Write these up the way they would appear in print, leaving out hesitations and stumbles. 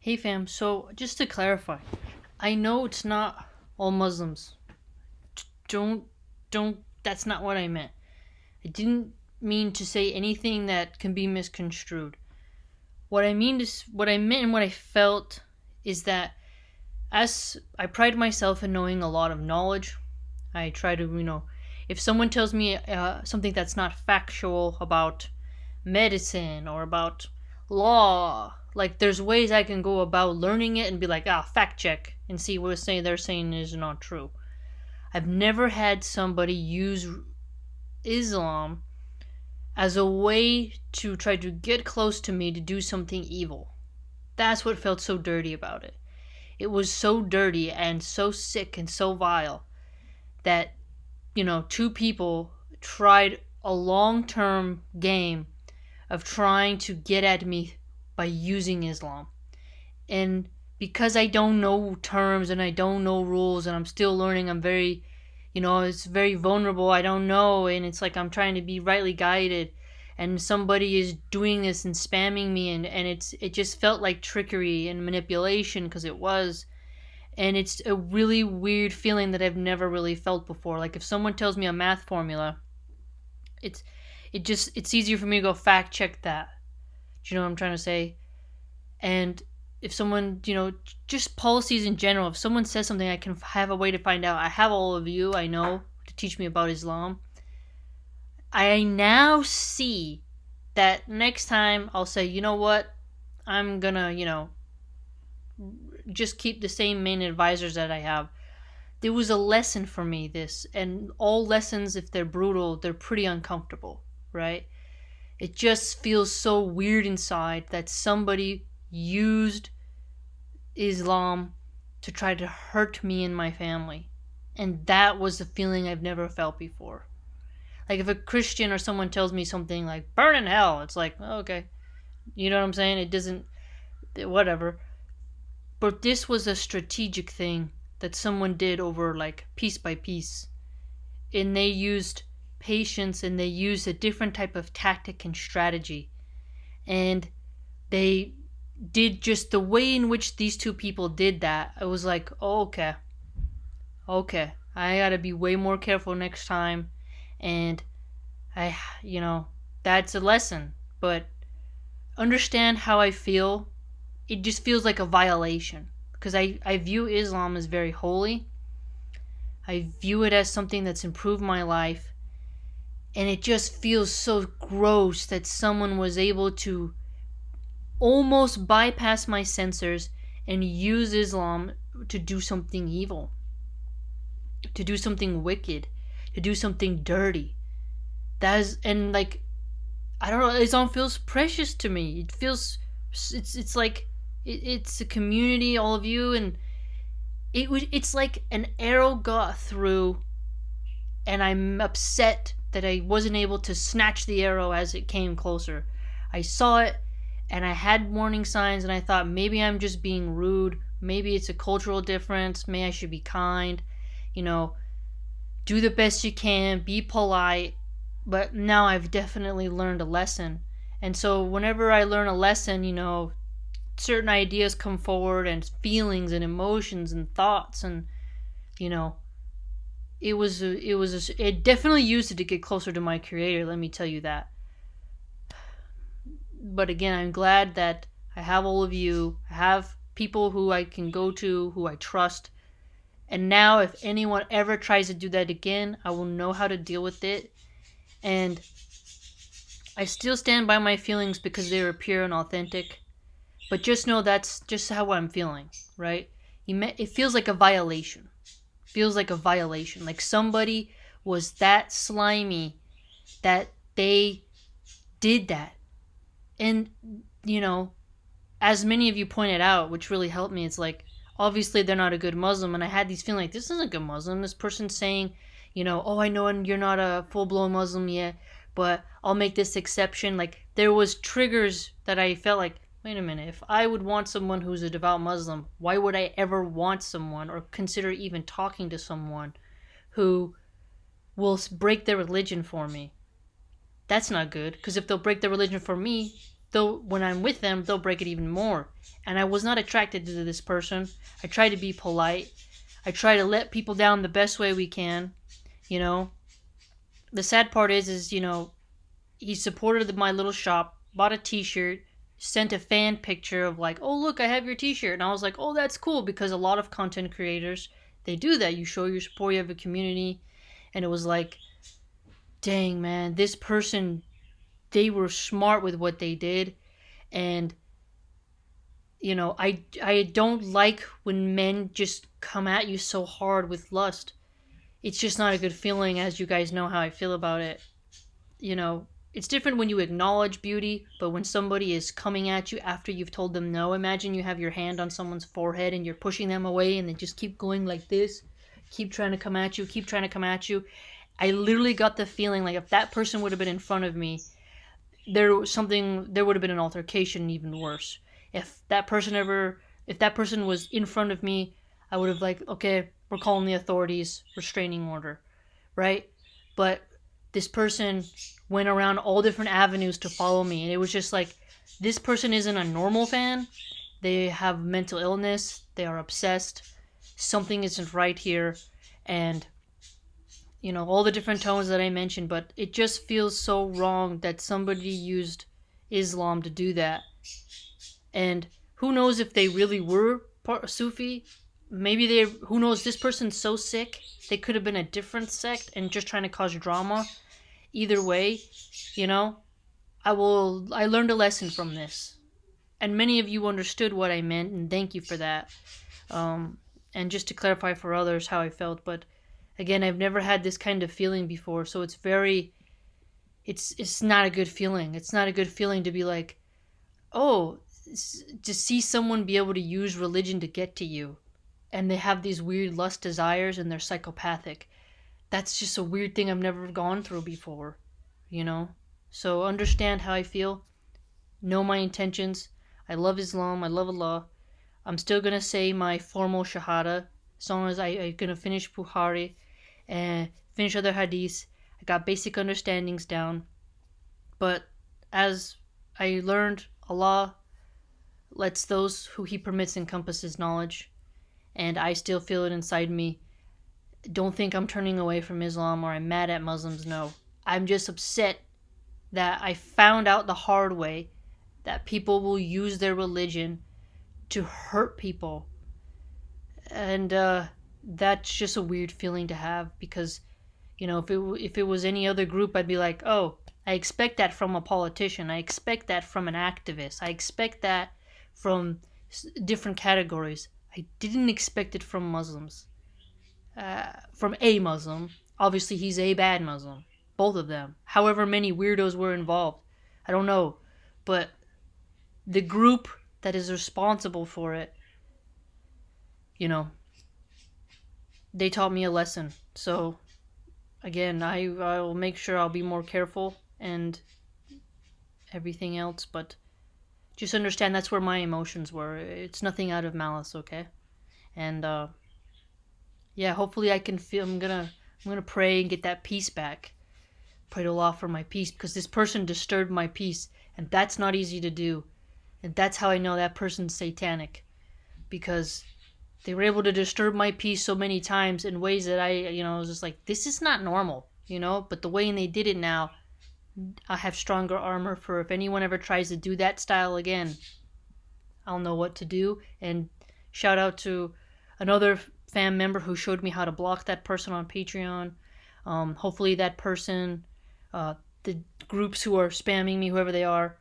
Hey fam, so just to clarify, I know it's not all Muslims. Don't don't that's not what I meant. I didn't mean to say anything that can be misconstrued. What I meant and what I felt is that as I pride myself in knowing a lot of knowledge, I try to, if someone tells me something that's not factual about medicine or about law, like there's ways I can go about learning it and be like, fact check and see what they're saying is not true. I've never had somebody use Islam as a way to try to get close to me to do something evil. That's what felt so dirty about it. It was so dirty and so sick and so vile that, two people tried a long term game of trying to get at me by using Islam. And because I don't know terms and I don't know rules and I'm still learning, I'm very, it's very vulnerable. I don't know. And it's like I'm trying to be rightly guided. And somebody is doing this and spamming me. And it just felt like trickery and manipulation because it was. And it's a really weird feeling that I've never really felt before. Like if someone tells me a math formula, it's easier for me to go fact check that. Do you know what I'm trying to say? And if someone, just policies in general, if someone says something, I can have a way to find out. I have all of you, I know, to teach me about Islam. I now see that next time I'll say, you know what? I'm gonna, just keep the same main advisors that I have. There was a lesson for me, this. And all lessons, if they're brutal, they're pretty uncomfortable, right? It just feels so weird inside that somebody used Islam to try to hurt me and my family. And that was a feeling I've never felt before. Like if a Christian or someone tells me something like, burn in hell, it's like, oh, okay. You know what I'm saying? It doesn't, whatever. But this was a strategic thing that someone did over like piece by piece. And they used patience and they used a different type of tactic and strategy. And they did just the way in which these two people did that. I was like, oh, okay. I gotta be way more careful next time. And that's a lesson. But understand how I feel. It just feels like a violation. Because I view Islam as very holy. I view it as something that's improved my life. And it just feels so gross that someone was able to almost bypass my censors and use Islam to do something evil, to do something wicked, to do something dirty. And like, I don't know, Islam feels precious to me. It feels, it's like, it's a community, all of you, and it's like an arrow got through, and I'm upset that I wasn't able to snatch the arrow as it came closer. I saw it, and I had warning signs, and I thought maybe I'm just being rude. Maybe it's a cultural difference. Maybe I should be kind. Do the best you can. Be polite. But now I've definitely learned a lesson. And so whenever I learn a lesson, certain ideas come forward and feelings and emotions and thoughts. And, it definitely used it to get closer to my creator. Let me tell you that. But again, I'm glad that I have all of you. I have people who I can go to, who I trust. And now if anyone ever tries to do that again, I will know how to deal with it. And I still stand by my feelings because they were pure and authentic. But just know that's just how I'm feeling, right? It feels like a violation. Like somebody was that slimy that they did that. And, as many of you pointed out, which really helped me, it's like, obviously they're not a good Muslim. And I had these feelings like, this isn't a good Muslim. This person's saying, oh, I know you're not a full-blown Muslim yet, but I'll make this exception. Like, there was triggers that I felt like, wait a minute, if I would want someone who's a devout Muslim, why would I ever want someone or consider even talking to someone who will break their religion for me? That's not good, because if they'll break their religion for me, though when I'm with them, they'll break it even more. And I was not attracted to this person. I try to be polite. I try to let people down the best way we can. You know, the sad part is he supported my little shop, bought a T-shirt, sent a fan picture of like, oh look, I have your T-shirt, and I was like, oh that's cool, because a lot of content creators, they do that. You show your support, you have a community, and it was like, dang man, this person, they were smart with what they did, and I don't like when men just come at you so hard with lust. It's just not a good feeling, as you guys know how I feel about it. It's different when you acknowledge beauty, but when somebody is coming at you after you've told them no, imagine you have your hand on someone's forehead and you're pushing them away and they just keep going like this, keep trying to come at you, keep trying to come at you. I literally got the feeling like if that person would have been in front of me, there would have been an altercation even worse. If that person was in front of me, I would have like, okay, we're calling the authorities, restraining order, right? But this person went around all different avenues to follow me, and it was just like, this person isn't a normal fan. They have mental illness, they are obsessed, something isn't right here. And all the different tones that I mentioned, but it just feels so wrong that somebody used Islam to do that. And who knows if they really were Sufi? Maybe who knows, this person's so sick, they could have been a different sect and just trying to cause drama. Either way, I learned a lesson from this. And many of you understood what I meant, and thank you for that. And just to clarify for others how I felt, but again, I've never had this kind of feeling before, so it's not a good feeling. It's not a good feeling to be like, oh, to see someone be able to use religion to get to you, and they have these weird lust desires and they're psychopathic. That's just a weird thing I've never gone through before, So understand how I feel. Know my intentions. I love Islam. I love Allah. I'm still going to say my formal shahada as long as I'm going to finish Bukhari and finish other hadiths. I got basic understandings down. But as I learned, Allah lets those who He permits encompass His knowledge. And I still feel it inside me. Don't think I'm turning away from Islam or I'm mad at Muslims. No. I'm just upset that I found out the hard way that people will use their religion to hurt people. And that's just a weird feeling to have, because, if it was any other group, I'd be like, oh, I expect that from a politician. I expect that from an activist. I expect that from different categories. I didn't expect it from Muslims. From a Muslim. Obviously, he's a bad Muslim. Both of them. However many weirdos were involved. I don't know. But the group that is responsible for it, they taught me a lesson. So, again, I will make sure I'll be more careful and everything else. But just understand that's where my emotions were. It's nothing out of malice, okay? And, yeah, hopefully I can feel. I'm gonna pray and get that peace back. Pray to Allah for my peace, because this person disturbed my peace, and that's not easy to do. And that's how I know that person's satanic, because they were able to disturb my peace so many times in ways that I was just like, this is not normal, But the way they did it now, I have stronger armor for if anyone ever tries to do that style again. I'll know what to do. And shout out to another fan member who showed me how to block that person on Patreon. Hopefully that person, the groups who are spamming me, whoever they are,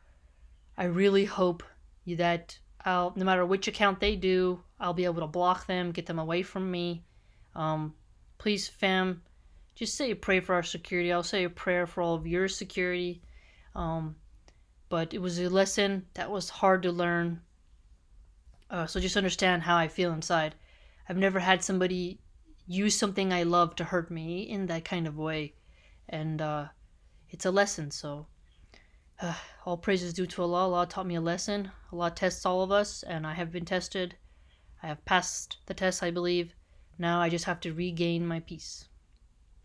I really hope that no matter which account they do, I'll be able to block them, get them away from me. Please, fam, just say a prayer for our security. I'll say a prayer for all of your security. But it was a lesson that was hard to learn. So just understand how I feel inside. I've never had somebody use something I love to hurt me in that kind of way. And it's a lesson, so all praise is due to Allah. Allah taught me a lesson. Allah tests all of us, and I have been tested. I have passed the test, I believe. Now I just have to regain my peace.